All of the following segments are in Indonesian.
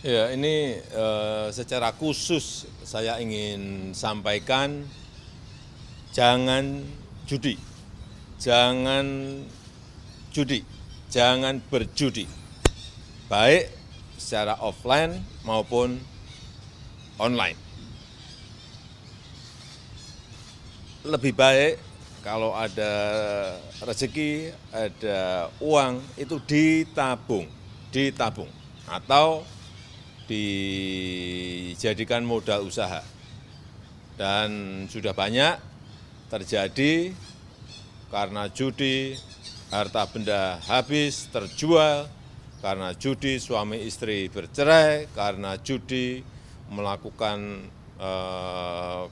Ya, ini secara khusus saya ingin sampaikan, jangan judi, jangan judi, jangan berjudi, baik secara offline maupun online. Lebih baik kalau ada rezeki, ada uang, itu ditabung, atau dijadikan modal usaha. Dan sudah banyak terjadi karena judi, harta benda habis, terjual, karena judi suami istri bercerai, karena judi melakukan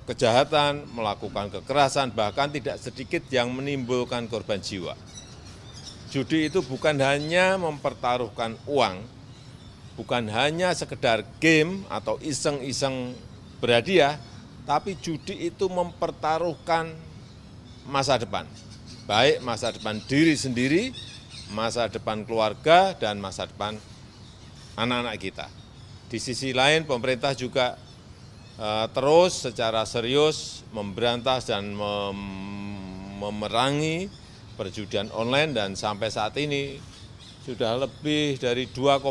kejahatan, melakukan kekerasan, bahkan tidak sedikit yang menimbulkan korban jiwa. Judi itu bukan hanya mempertaruhkan uang, bukan hanya sekedar game atau iseng-iseng berhadiah, tapi judi itu mempertaruhkan masa depan, baik masa depan diri sendiri, masa depan keluarga, dan masa depan anak-anak kita. Di sisi lain, pemerintah juga terus secara serius memberantas dan memerangi perjudian online, dan sampai saat ini sudah lebih dari 2,1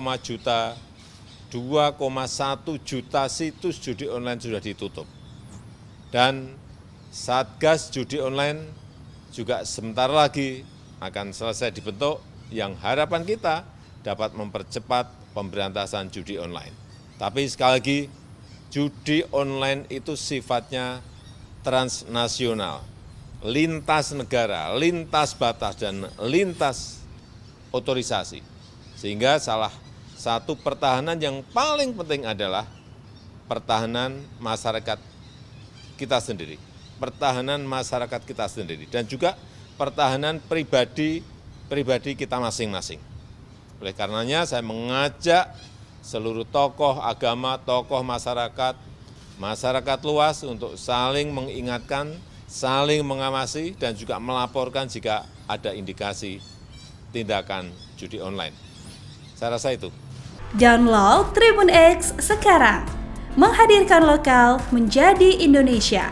juta situs judi online sudah ditutup. Dan Satgas Judi Online juga sebentar lagi akan selesai dibentuk, yang harapan kita dapat mempercepat pemberantasan judi online. Tapi sekali lagi, judi online itu sifatnya transnasional, lintas negara, lintas batas, dan lintas otorisasi. Sehingga salah satu pertahanan yang paling penting adalah pertahanan masyarakat kita sendiri, pertahanan masyarakat kita sendiri, dan juga pertahanan pribadi kita masing-masing. Oleh karenanya saya mengajak seluruh tokoh agama, tokoh masyarakat luas untuk saling mengingatkan, saling mengawasi, dan juga melaporkan jika ada indikasi tindakan judi online. Saya rasa itu. Download Tribun X sekarang, menghadirkan lokal menjadi Indonesia.